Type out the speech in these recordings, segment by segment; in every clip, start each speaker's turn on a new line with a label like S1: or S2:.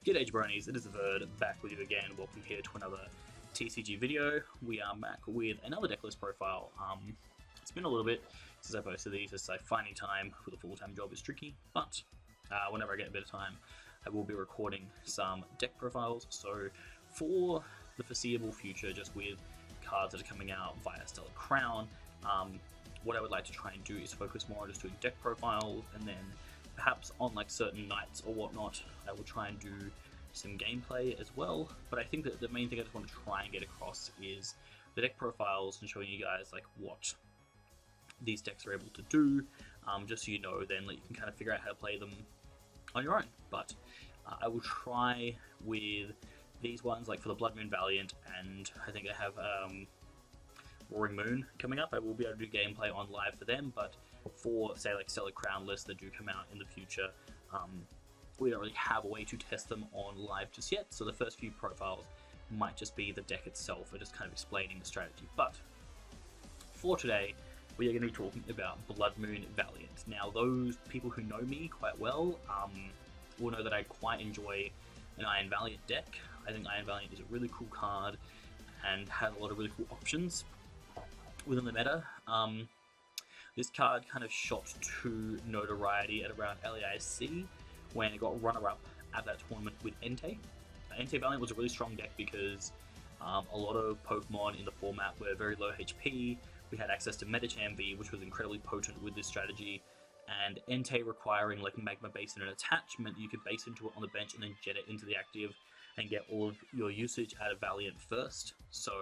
S1: G'day jabronis, it is the Verd, back with you again. Welcome here to another TCG video. We are back with another Decklist profile. It's been a little bit since I posted these, as like finding time with a full-time job is tricky, but whenever I get a bit of time, I will be recording some deck profiles. So for the foreseeable future, just with cards that are coming out via Stellar Crown, what I would like to try and do is focus more on just doing deck profiles, and then perhaps on like certain nights or whatnot, I will try and do some gameplay as well. But I think that the main thing I just want to try and get across is the deck profiles and showing you guys like what these decks are able to do, just so you know, then like, you can kind of figure out how to play them on your own. But I will try with these ones, like for the Bloodmoon Valiant, and I think I have Roaring Moon coming up. I will be able to do gameplay on live for them, but for say like Stellar Crown lists that do come out in the future, we don't really have a way to test them on live just yet, so the first few profiles might just be the deck itself and just kind of explaining the strategy. But for today, we are going to be talking about Bloodmoon Valiant. Now, those people who know me quite well will know that I quite enjoy an Iron Valiant deck. I think Iron Valiant is a really cool card and has a lot of really cool options within the meta. This card kind of shot to notoriety at around LAIC when it got runner-up at that tournament with Entei. Entei Valiant was a really strong deck because a lot of Pokemon in the format were very low HP. We had access to Medicham V, which was incredibly potent with this strategy, and Entei requiring like Magma Basin and attachment, you could base into it on the bench and then jet it into the active and get all of your usage out of Valiant first. So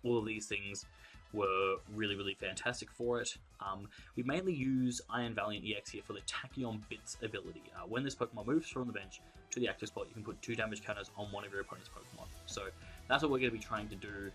S1: all of these things were really fantastic for it. We mainly use Iron Valiant EX here for the Tachyon Bits ability. When this Pokemon moves from the bench to the active spot, you can put 2 damage counters on one of your opponent's Pokemon. So that's what we're going to be trying to do,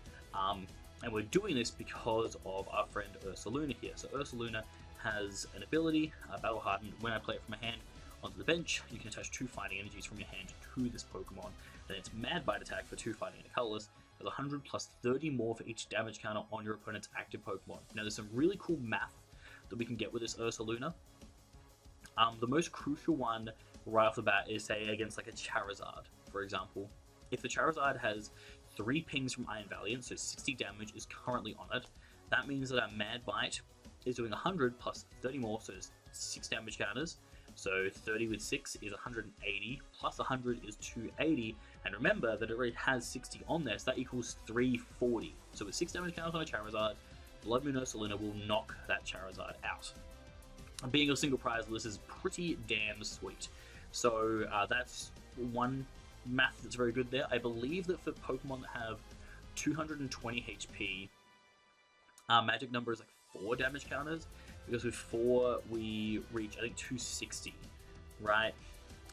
S1: and we're doing this because of our friend Ursaluna here. So Ursaluna has an ability, Battle Hardened. When I play it from my hand onto the bench, you can attach 2 Fighting Energies from your hand to this Pokemon. Then it's Mad Bite attack for 2 Fighting and a Colorless. There's 100 plus 30 more for each damage counter on your opponent's active Pokemon. Now there's some really cool math that we can get with this Ursaluna. The most crucial one right off the bat is, say, against like a Charizard, for example. If the Charizard has 3 pings from Iron Valiant, so 60 damage is currently on it, that means that our Mad Bite is doing 100 plus 30 more, so it's 6 damage counters. So 30 with 6 is 180, plus 100 is 280, and remember that it already has 60 on there, so that equals 340. So with 6 damage counters on a Charizard, Bloodmoon Ursaluna will knock that Charizard out. Being a single prize list is pretty damn sweet. So that's one math that's very good there. I believe that for Pokemon that have 220 HP, our magic number is like 4 damage counters, because with 4 we reach, I think, 260, right?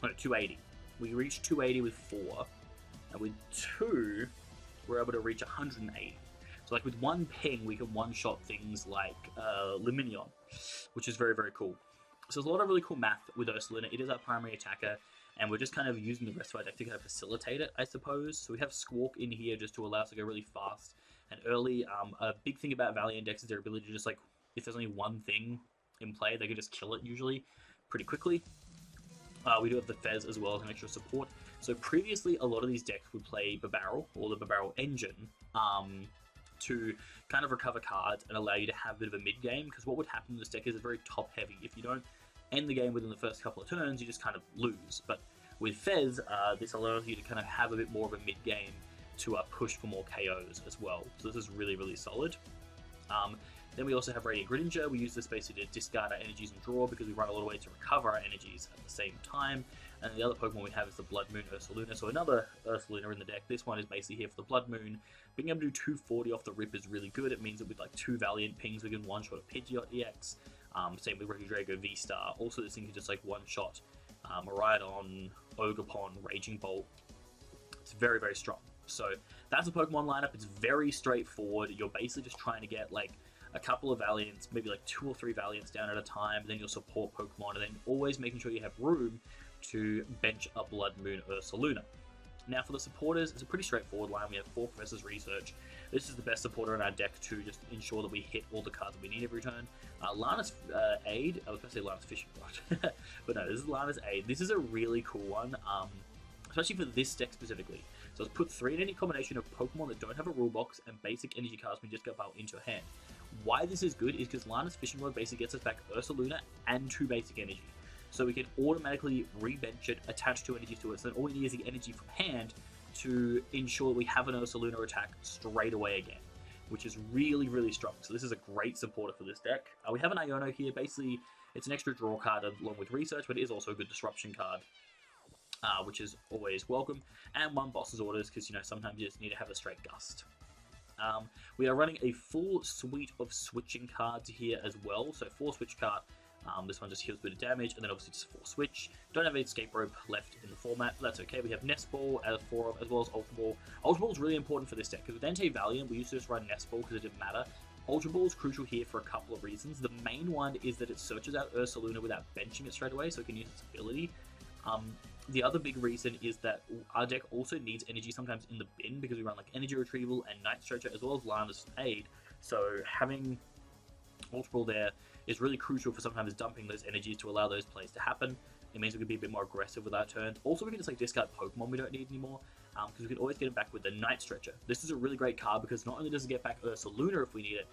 S1: No, 280. We reach 280 with 4, and with 2 we're able to reach 180. So like with 1 ping we can one-shot things like Luminion, which is very cool. So there's a lot of really cool math with Ursaluna. It is our primary attacker, and we're just kind of using the rest of our deck to kind of facilitate it, I suppose. So we have Squawk in here just to allow us to go really fast and early. A big thing about Valiant decks is their ability to just like, if there's only one thing in play, they can just kill it usually pretty quickly. We do have the Fez as well as an extra support. So previously, a lot of these decks would play Babarrel, or the Babarrel engine, to kind of recover cards and allow you to have a bit of a mid-game, because what would happen in this deck is it's very top-heavy. If you don't end the game within the first couple of turns, you just kind of lose. But with Fez, this allows you to kind of have a bit more of a mid-game to push for more KOs as well. So this is really solid. Then we also have Radiant Greninja. We use this basically to discard our energies and draw, because we run a lot of ways to recover our energies at the same time. And the other Pokemon we have is the Bloodmoon Ursaluna. So another Ursaluna in the deck. This one is basically here for the Blood Moon. Being able to do 240 off the rip is really good. It means that with like 2 Valiant pings, we can one-shot a Pidgeot EX. Same with Regidrago V-Star. Also, this thing can just like one-shot Miraidon, Ogerpon, Raging Bolt. It's very strong. So that's a Pokemon lineup. It's very straightforward. You're basically just trying to get like a couple of Valiants, maybe like 2 or 3 Valiants down at a time, then you'll support Pokemon, and then always making sure you have room to bench a Bloodmoon Ursaluna. Now for the supporters, it's a pretty straightforward line. We have 4 Professor's Research. This is the best supporter in our deck to just ensure that we hit all the cards that we need every turn. Lana's Aid, I was going to say Lana's Fishing Rod, but no, this is Lana's Aid. This is a really cool one. especially for this deck specifically. So let's put 3 in any combination of Pokemon that don't have a rule box and basic energy cards when you just get PAL into your hand. Why this is good is because Lana's Fishing Rod basically gets us back Ursaluna and 2 basic energy. So we can automatically re-bench it, attach 2 energies to it, so then all we need is the energy from hand to ensure that we have an Ursaluna attack straight away again, which is really, really strong. So this is a great supporter for this deck. We have an Iono here. Basically, it's an extra draw card along with research, but it is also a good disruption card, which is always welcome. And 1 Boss's Orders, because, you know, sometimes you just need to have a straight gust. We are running a full suite of switching cards here as well. So 4 switch card. This one just heals a bit of damage, and then obviously just 4 switch. Don't have any escape rope left in the format, but that's okay. We have Nest Ball as 4 as well as Ultra Ball. Ultra Ball is really important for this deck, because with Energy Valiant, we used to just run Nest Ball because it didn't matter. Ultra Ball is crucial here for a couple of reasons. The main one is that it searches out Ursaluna without benching it straight away, so it can use its ability. The other big reason is that our deck also needs energy sometimes in the bin, because we run like Energy Retrieval and Night Stretcher as well as Lana's aid. So having Ultra Ball there is really crucial for sometimes dumping those energies to allow those plays to happen. It means we can be a bit more aggressive with our turns. Also, we can just like discard Pokemon we don't need anymore, because we can always get it back with the Night Stretcher. This is a really great card because not only does it get back Ursaluna if we need it,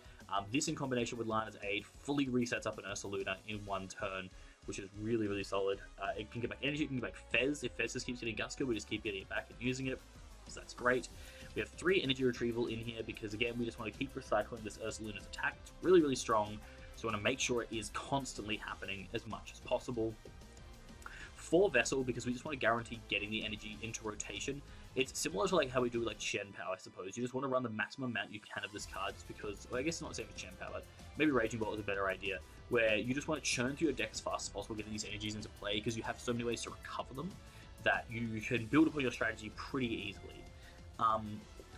S1: this in combination with Lana's aid fully resets up an Ursaluna in 1 turn, which is really, really solid. It can get back energy, it can get back Fez. If Fez just keeps getting Guska, we just keep getting it back and using it, so that's great. We have 3 Energy Retrieval in here because, again, we just want to keep recycling this Ursaluna's attack. It's really, really strong, so we want to make sure it is constantly happening as much as possible. 4 Vessel because we just want to guarantee getting the energy into rotation. It's similar to like how we do like Shen Power, I suppose. You just want to run the maximum amount you can of this card just because, well, I guess it's not the same as Shen Power, but maybe Raging Bolt is a better idea, where you just want to churn through your deck as fast as possible, getting these energies into play because you have so many ways to recover them that you can build upon your strategy pretty easily.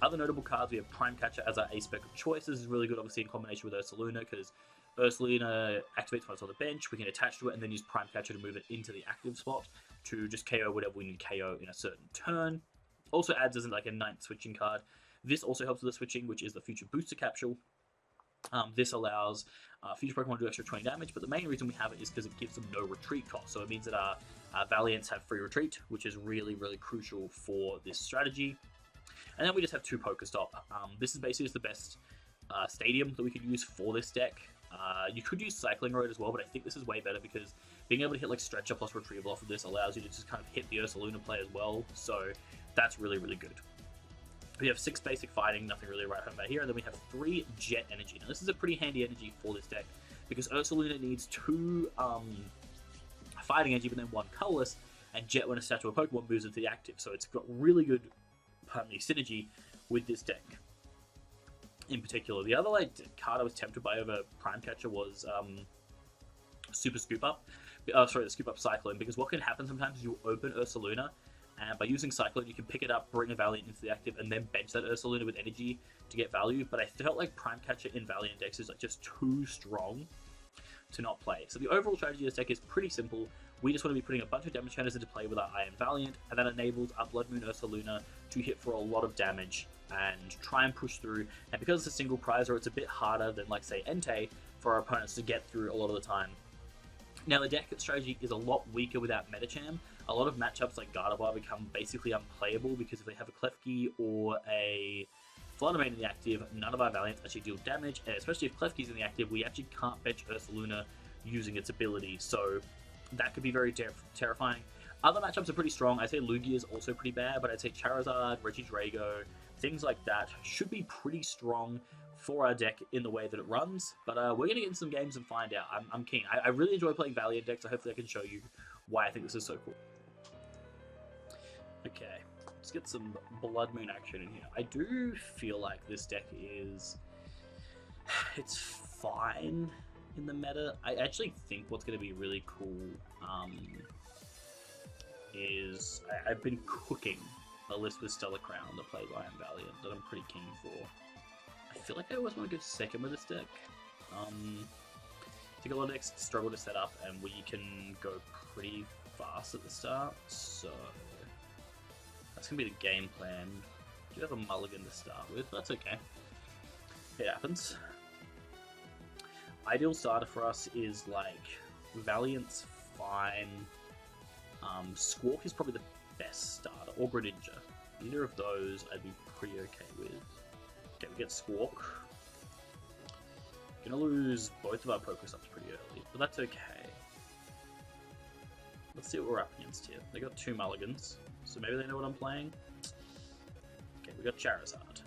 S1: Other notable cards, we have Prime Catcher as our A-Spec of choice. This is really good, obviously, in combination with Ursaluna, because Ursaluna activates once on the bench, we can attach to it, and then use Prime Catcher to move it into the active spot to just KO whatever we need KO in a certain turn. Also adds as like a 9th switching card. This also helps with the switching, which is the Future Booster Capsule. This allows future Pokemon to do extra 20 damage, but the main reason we have it is because it gives them no retreat cost. So it means that our Valiants have free retreat, which is really, really crucial for this strategy. And then we just have 2 PokéStop. This is basically just the best stadium that we could use for this deck. You could use Cycling Road as well, but I think this is way better because being able to hit like Stretcher plus Retrieval off of this allows you to just kind of hit the Ursaluna play as well. So that's really, really good. We have 6 basic fighting, nothing really right home about here, and then we have 3 jet energy. Now this is a pretty handy energy for this deck because Ursaluna needs 2 fighting energy, but then 1 colorless, and jet when a statue of Pokemon moves into the active. So it's got really good synergy with this deck. In particular, the other like card I was tempted by over Prime Catcher was Super Scoop Up. The Scoop Up Cyclone, because what can happen sometimes is you open Ursaluna, and by using Cyclone, you can pick it up, bring a Valiant into the active, and then bench that Ursaluna with energy to get value. But I felt like Prime Catcher in Valiant decks is like just too strong to not play. So the overall strategy of this deck is pretty simple. We just want to be putting a bunch of damage counters into play with our Iron Valiant, and that enables our Bloodmoon Ursaluna to hit for a lot of damage and try and push through. And because it's a single prizer, it's a bit harder than, like, say, Entei for our opponents to get through a lot of the time. Now, the deck strategy is a lot weaker without Medicham. A lot of matchups like Gardevoir become basically unplayable because if they have a Klefki or a Fluttermane in the active, none of our Valiants actually deal damage, and especially if Klefki's in the active, we actually can't bench Ursaluna using its ability, so that could be very terrifying. Other matchups are pretty strong. I'd say Lugia is also pretty bad, but I'd say Charizard, Regidrago, things like that should be pretty strong for our deck in the way that it runs. But we're going to get in some games and find out. I'm keen. I really enjoy playing Valiant decks, so hopefully I can show you why I think this is so cool. Okay, let's get some Bloodmoon action in here. I do feel like this deck is... it's fine in the meta. I actually think what's going to be really cool is I've been cooking a list with Stellar Crown that plays Iron Valiant that I'm pretty keen for. I feel like I always want to go second with this deck. I think a lot of decks struggle to set up, and we can go pretty fast at the start, so that's going to be the game plan. Do have a mulligan to start with, but that's okay. It happens. Ideal starter for us is like Valiant's fine. Squawk is probably the best starter. Greninja. Either of those I'd be pretty okay with. Okay, we get Squawk. Gonna lose both of our PokéStops pretty early, but that's okay. Let's see what we're up against here. They got 2 mulligans, so maybe they know what I'm playing. Okay, we got Charizard.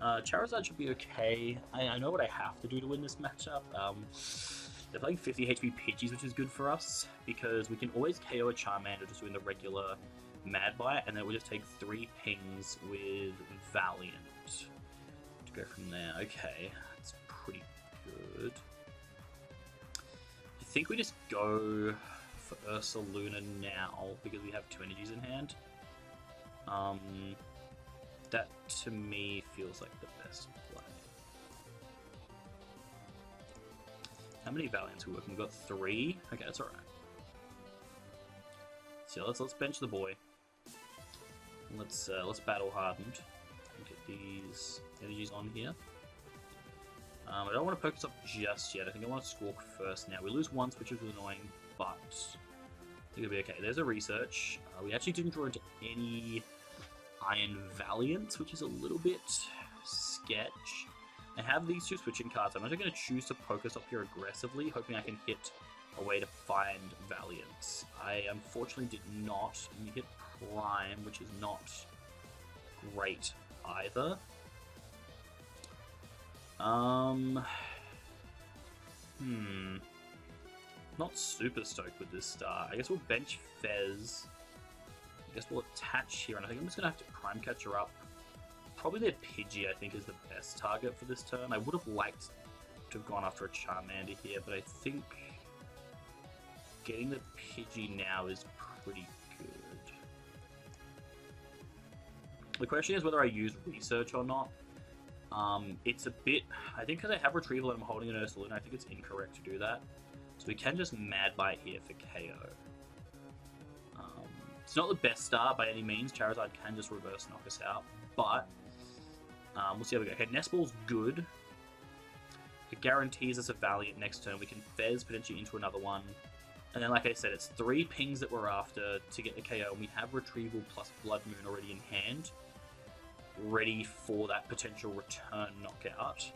S1: Charizard should be okay. I know what I have to do to win this matchup. They're playing 50 HP Pidgeys, which is good for us, because we can always KO a Charmander just doing the regular Mad Bite, and then we'll just take 3 pings with Valiant to go from there. Okay, that's pretty good. I think we just go for Ursaluna now, because we have 2 energies in hand. That, to me, feels like the best play. How many Valiants are we working? We've got 3? Okay, that's alright. So let's bench the boy. Let's battle hardened. Get these energies on here. I don't want to PokéStop just yet. I think I want to Squawk first now. We lose once, which is annoying, but I think it'll be okay. There's a research. We actually didn't draw into any Iron Valiant, which is a little bit sketch. I have these 2 switching cards. I'm actually going to choose to PokéStop here aggressively, hoping I can hit a way to find Valiants. I unfortunately did not hit Prime, which is not great either. Not super stoked with this start. I guess we'll bench Fez. I guess we'll attach here, and I think I'm just going to have to Prime Catcher up. Probably their Pidgey, I think, is the best target for this turn. I would have liked to have gone after a Charmander here, but I think getting the Pidgey now is pretty good. The question is whether I use Research or not. It's a bit... I think because I have Retrieval and I'm holding an Ursaluna, I think it's incorrect to do that. So we can just Mad Bite here for KO. It's not the best start by any means. Charizard can just reverse knock us out, but we'll see how we go. Okay, Nest Ball's good. It guarantees us a Valiant next turn. We can Fez potentially into another one. And then, like I said, it's 3 pings that we're after to get the KO, and we have Retrieval plus Bloodmoon already in hand, ready for that potential return knockout.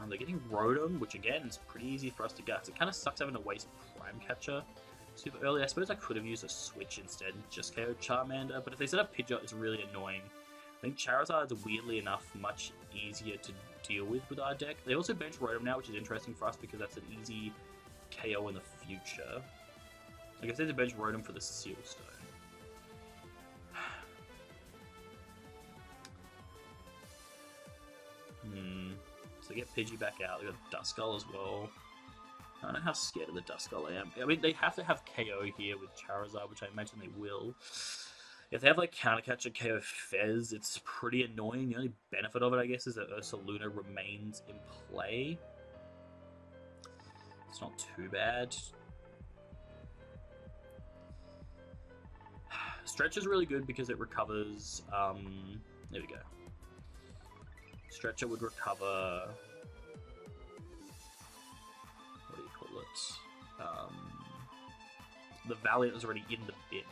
S1: They're getting Rotom, which again is pretty easy for us to get. It kind of sucks having to waste Prime Catcher super early. I suppose I could have used a Switch instead and just KO Charmander, but if they set up Pidgeot, it's really annoying. I think Charizard's weirdly enough much easier to deal with our deck. They also bench Rotom now, which is interesting for us because that's an easy KO in the future. I guess they have to bench Rotom for the Seal Stone. So they get Pidgey back out. They got Duskull as well. I don't know how scared of the Duskull I am. I mean, they have to have KO here with Charizard, which I imagine they will. If they have like Counter Catcher KO Fez, it's pretty annoying. The only benefit of it, I guess, is that Ursaluna remains in play. It's not too bad. Stretch is really good because it recovers. There we go. Stretcher would recover. What do you call it? The Valiant is already in the bin,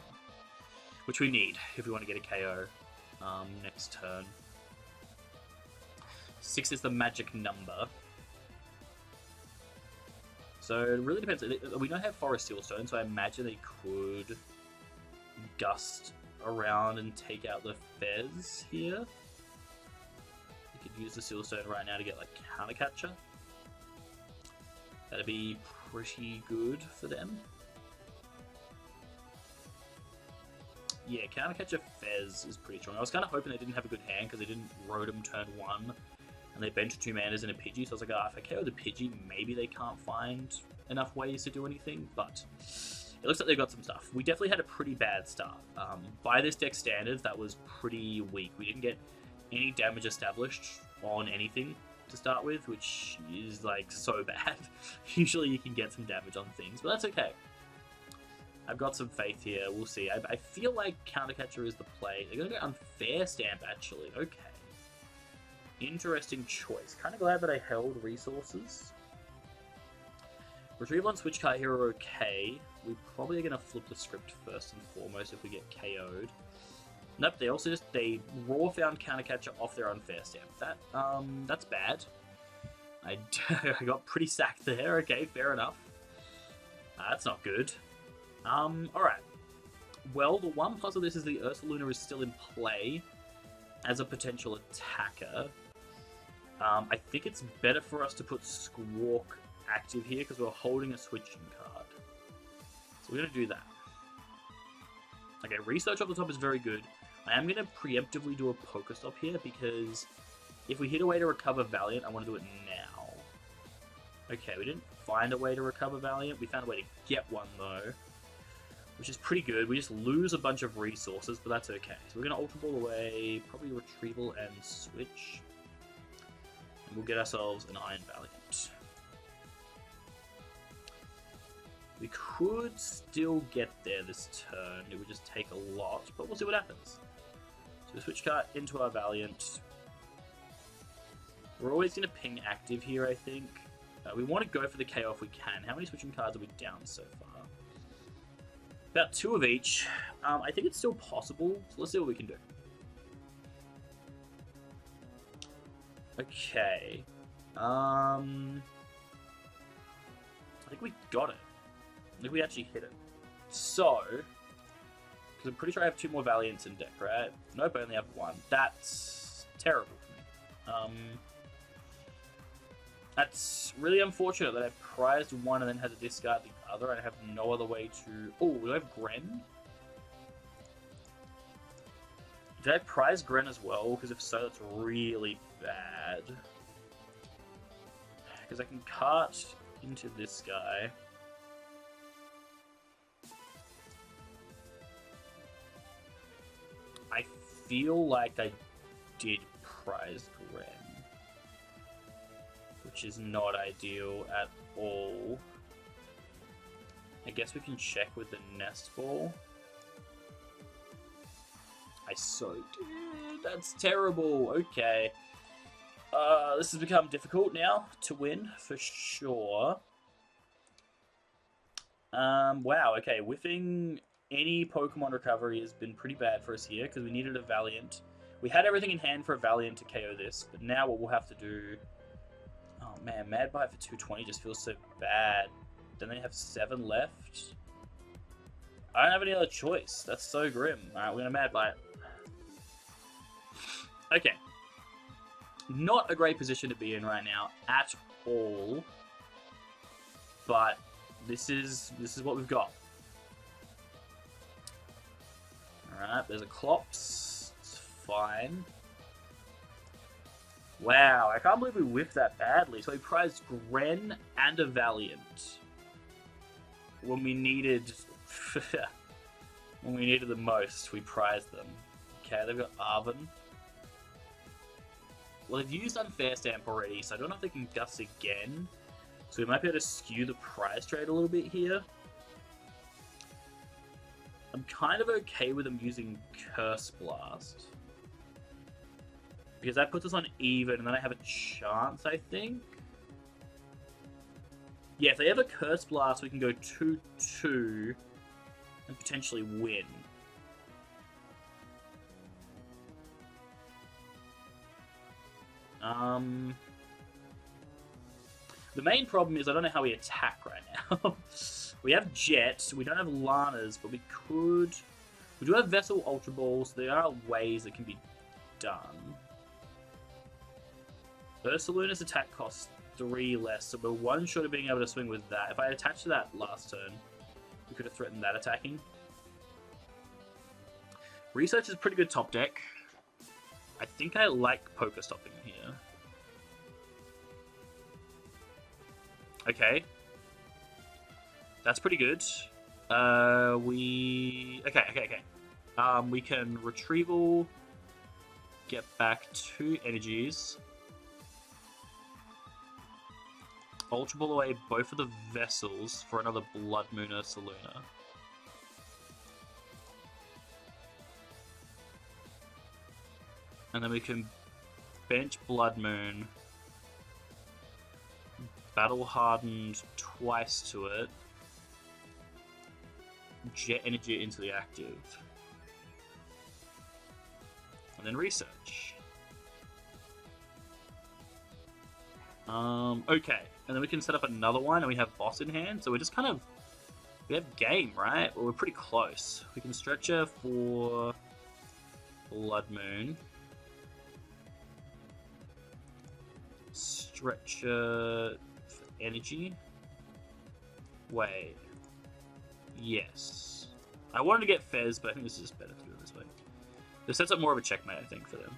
S1: which we need if we want to get a KO next turn. 6 is the magic number. So it really depends. We don't have Forest Seal Stone, so I imagine they could Gust around and take out the Fez here. You could use the Seal Stone right now to get like Counter Catcher. That'd be pretty good for them. Yeah, Counter Catcher Fez is pretty strong. I was kind of hoping they didn't have a good hand because they didn't Rotom turn 1 and they benched 2 manas and a Pidgey, so I was like, oh, if I KO the Pidgey, maybe they can't find enough ways to do anything, but it looks like they've got some stuff. We definitely had a pretty bad start. By this deck standards, that was pretty weak. We didn't get any damage established on anything to start with, which is like so bad. Usually you can get some damage on things, but that's okay. I've got some faith here. We'll see. I feel like Counter Catcher is the play. They're going to go Unfair Stamp, actually. Okay. Interesting choice. Kind of glad that I held resources. Retrieval and Switch Cart here are okay. we probably are going to flip the script first and foremost if we get KO'd. Nope, they also they raw found counter catcher off their unfair stamp. That's bad. I got pretty sacked there. Okay, fair enough. That's not good. Alright. Well, the one plus of this is the Ursaluna is still in play as a potential attacker. I think it's better for us to put Squawk active here because we're holding a switching card. So we're going to do that. Okay, research off the top is very good. I am going to preemptively do a PokéStop here because if we hit a way to recover Valiant, I want to do it now. Okay, we didn't find a way to recover Valiant. We found a way to get one though, which is pretty good. We just lose a bunch of resources, but that's okay. So we're going to Ultra Ball away, probably Retrieval and Switch. And we'll get ourselves an Iron Valiant. We could still get there this turn. It would just take a lot, but we'll see what happens. So we Switch Cart into our Valiant. We're always going to ping active here, I think. We want to go for the KO if we can. How many switching cards are we down so far? About 2 of each. I think it's still possible, so let's see what we can do. Okay. I think we got it. I think we actually hit it. So, because I'm pretty sure I have 2 more Valiants in deck, right? Nope, I only have 1. That's terrible for me. That's really unfortunate that I prized one and then had to discard the other, and I have no other way to... Oh, do I have Gren? Did I prize Gren as well? Because if so, that's really bad. Because I can cart into this guy. I feel like I did prize Gren, which is not ideal at all. I guess we can check with the Nest Ball. I so did. That's terrible. Okay. This has become difficult now to win, for sure. Wow, okay. Whiffing any Pokemon recovery has been pretty bad for us here, because we needed a Valiant. We had everything in hand for a Valiant to KO this, but now what we'll have to do... Oh man, Mad Bite for 220 just feels so bad. Then they have 7 left. I don't have any other choice. That's so grim. Alright, we're gonna Mad Bite. Okay. Not a great position to be in right now at all. But this is what we've got. Alright, there's a Clops. It's fine. Wow, I can't believe we whiffed that badly. So we prized Gren and a Valiant when we needed the most. We prized them. Okay, they've got Arven. Well, they've used Unfair Stamp already, so I don't know if they can Gust again. So we might be able to skew the prize trade a little bit here. I'm kind of okay with them using Curse Blast, because that puts us on even, and then I have a chance, I think. Yeah, if they have a Curse Blast, we can go 2-2 and potentially win. The main problem is I don't know how we attack right now. We have Jet, we don't have Lanas, but we could... We do have Vessel Ultra Balls, so there are ways that can be done. Ursaluna's attack costs 3 less, so we're 1 short of being able to swing with that. If I attached to that last turn, we could have threatened that attacking. Research is a pretty good top deck. I think I like PokéStopping here. Okay. That's pretty good. Okay. We can Retrieval, get back 2 energies. Ultra Ball away both of the Vessels for another Bloodmoon Ursaluna. And then we can bench Bloodmoon, Battle Hardened twice to it, Jet Energy into the active. And then research. Okay. And then we can set up another one, and we have boss in hand. So we're just kind of... We have game, right? Well, we're pretty close. We can Stretcher for Bloodmoon. Stretcher for Energy. Wait. Yes. I wanted to get Fez, but I think this is just better to do it this way. This sets up more of a checkmate, I think, for them.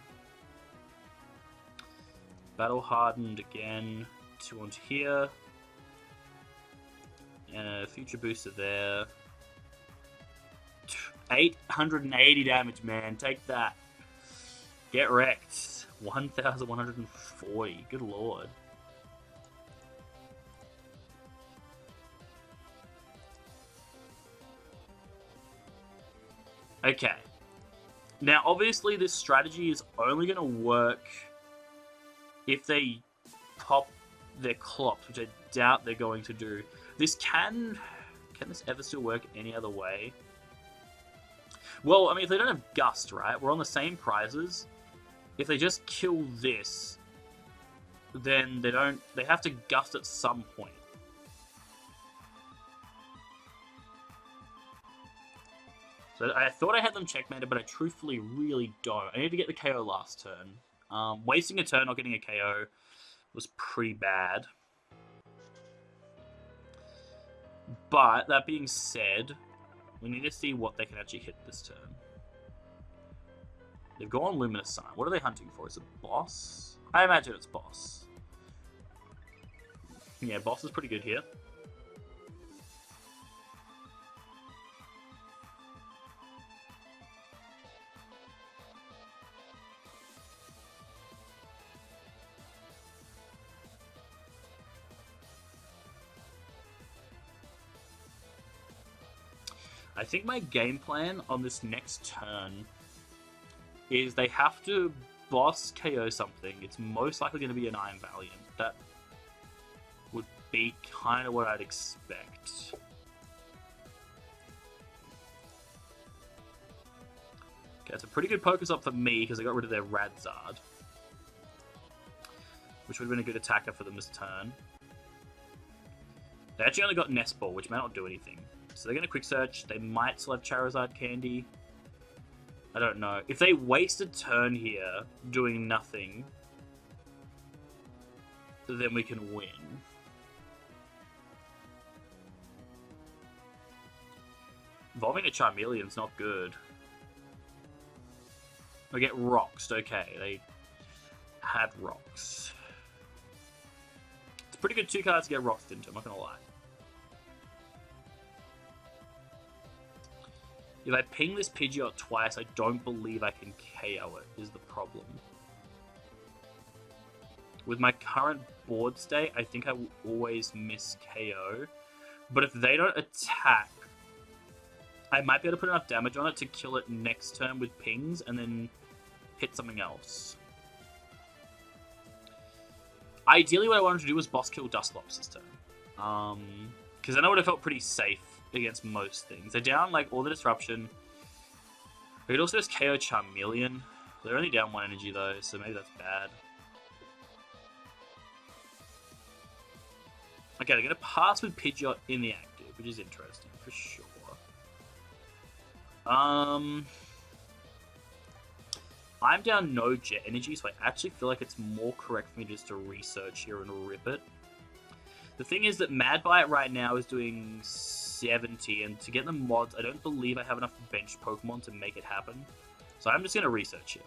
S1: Battle Hardened again. 2 onto here. And a future booster there. 880 damage, man. Take that. Get wrecked. 1,140. Good lord. Okay. Now, obviously, this strategy is only going to work if they pop their clops, which I doubt they're going to do. This can this ever still work any other way? Well, I mean, if they don't have Gust, right? We're on the same prizes. If they just kill this, then they have to Gust at some point. So I thought I had them checkmated, but I truthfully really don't. I need to get the KO last turn. Wasting a turn not getting a KO was pretty bad. But, that being said, we need to see what they can actually hit this turn. They've gone Luminous Sign. What are they hunting for? Is it Boss? I imagine it's Boss. Yeah, Boss is pretty good here. I think my game plan on this next turn is they have to boss KO something. It's most likely going to be an Iron Valiant. That would be kind of what I'd expect. Okay, it's a pretty good PokéStop for me because I got rid of their Radzard, which would have been a good attacker for them this turn. They actually only got Nest Ball, which may not do anything. So they're going to Quick Search. They might still have Charizard Candy. I don't know. If they waste a turn here doing nothing, then we can win. Evolving a Charmeleon's not good. We get Roxed. Okay, they had Rocks. It's pretty good 2 cards to get Roxed into, I'm not going to lie. If I ping this Pidgeot twice, I don't believe I can KO it, is the problem. With my current board state, I think I will always miss KO. But if they don't attack, I might be able to put enough damage on it to kill it next turn with pings and then hit something else. Ideally, what I wanted to do was boss kill Dusclops this turn. Because then I would have felt pretty safe against most things. They're down like all the disruption. We could also just KO Charmeleon. They're only down 1 energy though, so maybe that's bad. Okay, they're going to pass with Pidgeot in the active, which is interesting for sure. I'm down no Jet Energy, so I actually feel like it's more correct for me just to research here and rip it. The thing is that Mad Bite right now is doing 70, and to get the mods, I don't believe I have enough bench Pokemon to make it happen. So I'm just going to research here.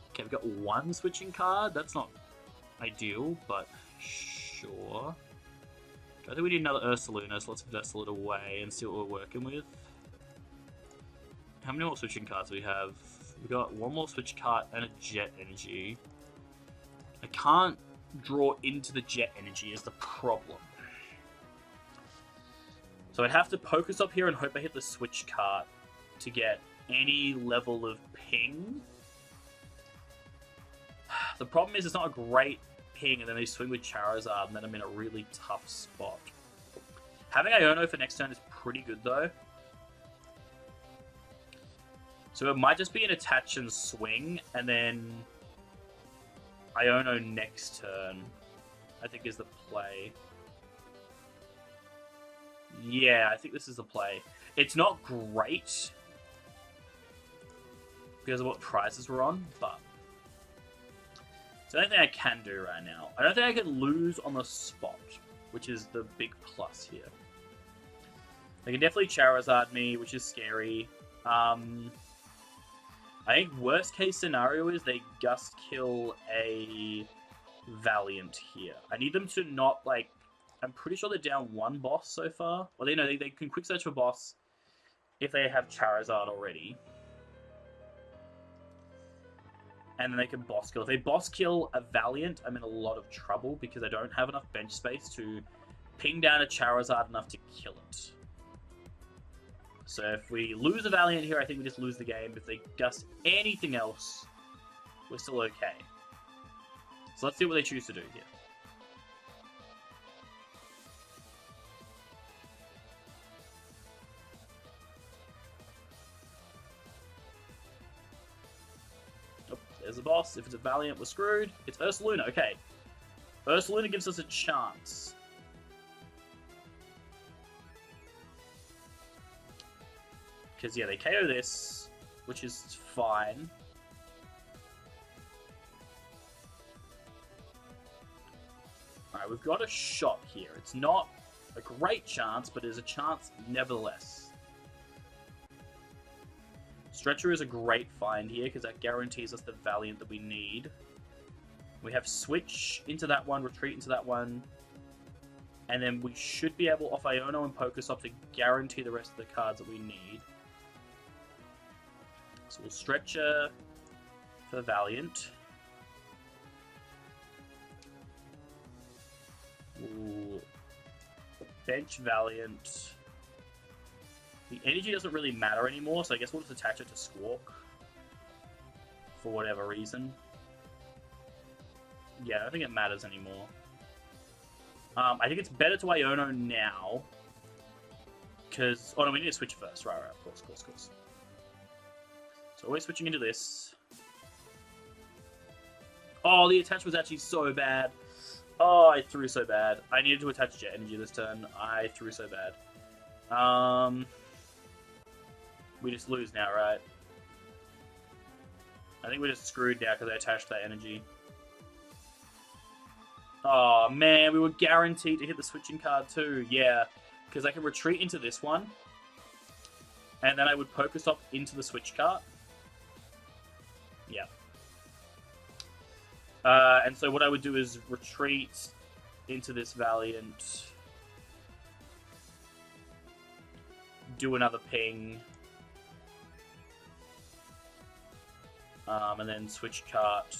S1: Okay, we've got 1 switching card. That's not ideal, but sure. I think we need another Ursaluna, so let's vessel it away and see what we're working with. How many more switching cards do we have? We've got 1 more switch card and a Jet Energy. I can't draw into the Jet Energy is the problem. So I'd have to PokéStop here and hope I hit the switch cart to get any level of ping. The problem is it's not a great ping, and then they swing with Charizard, and then I'm in a really tough spot. Having Iono for next turn is pretty good, though. So it might just be an attach and swing, and then Iono next turn, I think, is the play. Yeah, I think this is the play. It's not great because of what prices we're on, but it's the only thing I can do right now. I don't think I can lose on the spot, which is the big plus here. They can definitely Charizard me, which is scary. I think worst case scenario is they Gust kill a Valiant here. I need them to not, like, I'm pretty sure they're down one boss so far. Well, they can quick search for boss if they have Charizard already. And then they can boss kill. If they boss kill a Valiant, I'm in a lot of trouble because I don't have enough bench space to ping down a Charizard enough to kill it. So if we lose a Valiant here, I think we just lose the game. If they Gust anything else, we're still okay. So let's see what they choose to do here. Oh, there's the boss. If it's a Valiant, we're screwed. It's Ursaluna. Okay. Ursaluna gives us a chance. Because, yeah, they KO this, which is fine. Alright, we've got a shot here. It's not a great chance, but there's a chance nevertheless. Stretcher is a great find here, because that guarantees us the Valiant that we need. We have Switch into that one, Retreat into that one. And then we should be able, off Iono and PokéStop, to guarantee the rest of the cards that we need. So we'll Stretcher for Valiant. We'll bench Valiant. The energy doesn't really matter anymore, so I guess we'll just attach it to Squawk. For whatever reason. Yeah, I don't think it matters anymore. I think it's better to Iono now. Because... Oh no, we need to switch first. Right, of course. So we're switching into this. Oh, the attach was actually so bad. Oh, I threw so bad. I needed to attach Jet Energy this turn. I threw so bad. We just lose now, right? I think we're just screwed now because I attached that energy. Oh, man, we were guaranteed to hit the switching card too. Yeah, because I can retreat into this one. And then I would PokéStop into the switch cart. Yeah. And so what I would do is retreat into this Valiant. Do another ping. And then switch cart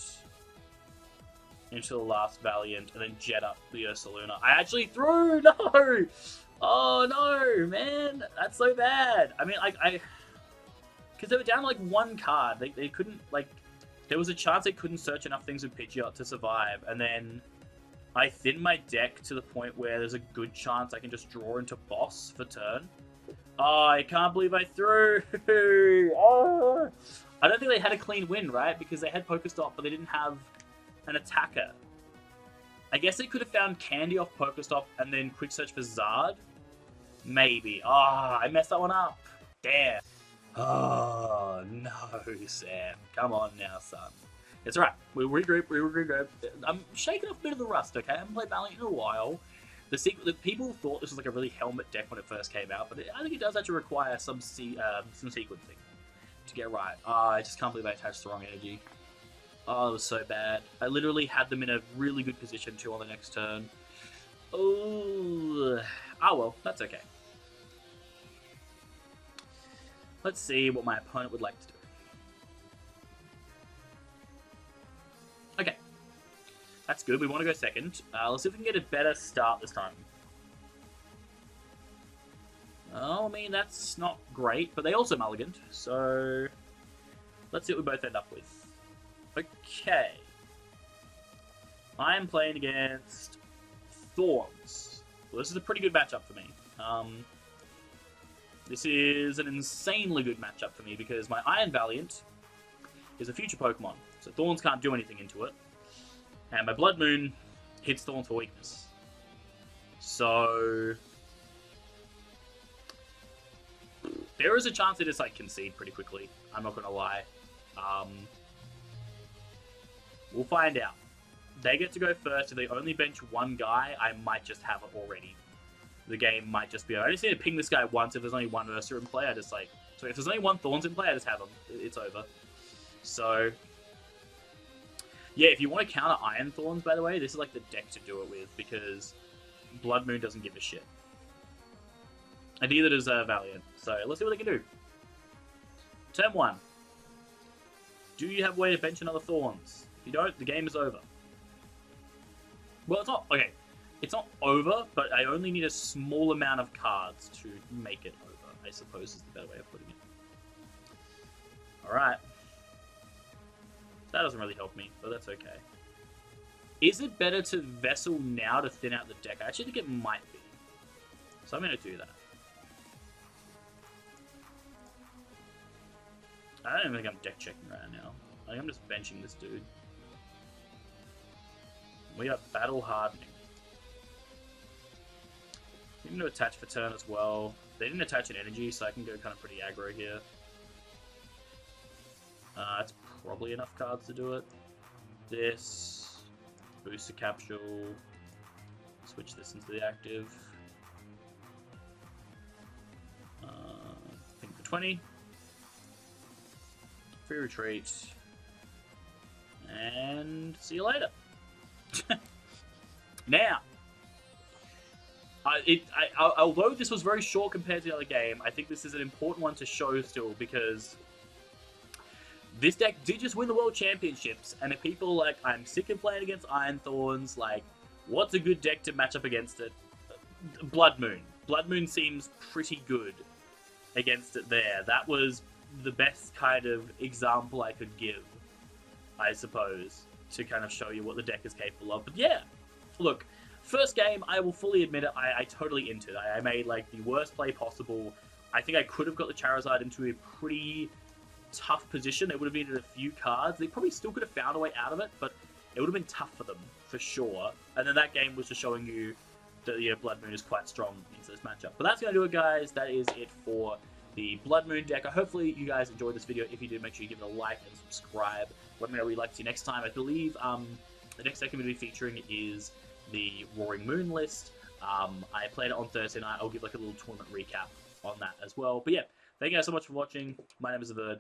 S1: into the last Valiant, and then jet up the Ursaluna. I actually threw! No! Oh no, man! That's so bad! I mean, like, because they were down like one card. They couldn't, like, there was a chance they couldn't search enough things with Pidgeot to survive, and then I thinned my deck to the point where there's a good chance I can just draw into boss for turn. Oh, I can't believe I threw! Oh! I don't think they had a clean win, right? Because they had PokéStop, but they didn't have an attacker. I guess they could have found Candy off PokéStop and then quick search for Zard. Maybe. Ah, I messed that one up. Damn. Oh, no, Sam. Come on now, son. It's alright. We regroup. I'm shaking off a bit of the rust, okay? I haven't played Valiant in a while. The people thought this was like a really helmet deck when it first came out, but I think it does actually require some sequencing to get right. I just can't believe I attached the wrong energy. Oh, it was so bad. I literally had them in a really good position too on the next turn. Oh, well, that's okay. Let's see what my opponent would like to do. Okay. That's good. We want to go second. Let's see if we can get a better start this time. Oh, I mean, that's not great, but they also mulliganed, so let's see what we both end up with. Okay. I am playing against Thorns. Well, this is a pretty good matchup for me. This is an insanely good matchup for me because my Iron Valiant is a future Pokemon, so Thorns can't do anything into it. And my Bloodmoon hits Thorns for weakness. So there is a chance they just like concede pretty quickly. I'm not gonna lie. We'll find out. They get to go first. If they only bench one guy, I might just have it already. The game might just be over. I just need to ping this guy once. If there's only one Ursa in play, I just like... So if there's only one Thorns in play, I just have him. It's over. So... Yeah, if you want to counter Iron Thorns, by the way, this is like the deck to do it with, because Bloodmoon doesn't give a shit. And neither does Valiant. So let's see what they can do. Turn 1. Do you have a way to bench another Thorns? If you don't, the game is over. Well, it's not... Okay. It's not over, but I only need a small amount of cards to make it over, I suppose is the better way of putting it. Alright. That doesn't really help me, but that's okay. Is it better to Vessel now to thin out the deck? I actually think it might be. So I'm going to do that. I don't even think I'm deck checking right now. I think I'm just benching this dude. We are battle hardening. I'm going to attach for turn as well. They didn't attach an energy, so I can go kind of pretty aggro here. It's probably enough cards to do it. This. Boost the Capsule. Switch this into the active. Think for 20. Free retreat. And see you later. Now. Although this was very short compared to the other game, I think this is an important one to show still, because this deck did just win the World Championships, and if people are like, I'm sick of playing against Iron Thorns, like, what's a good deck to match up against it? Bloodmoon. Bloodmoon seems pretty good against it there. That was the best kind of example I could give, I suppose, to kind of show you what the deck is capable of. But yeah, look. First game, I will fully admit it, I totally into it. I made, like, the worst play possible. I think I could have got the Charizard into a pretty tough position. They would have needed a few cards. They probably still could have found a way out of it, but it would have been tough for them, for sure. And then that game was just showing you that, yeah, Bloodmoon is quite strong into this matchup. But that's going to do it, guys. That is it for the Bloodmoon deck. Hopefully you guys enjoyed this video. If you did, make sure you give it a like and subscribe. Let me know what you'd like to see next time. I believe the next deck I'm going to be featuring is the Roaring Moon list. I played it on Thursday night. I'll give like a little tournament recap on that as well. But yeah, thank you guys so much for watching. My name is Averd.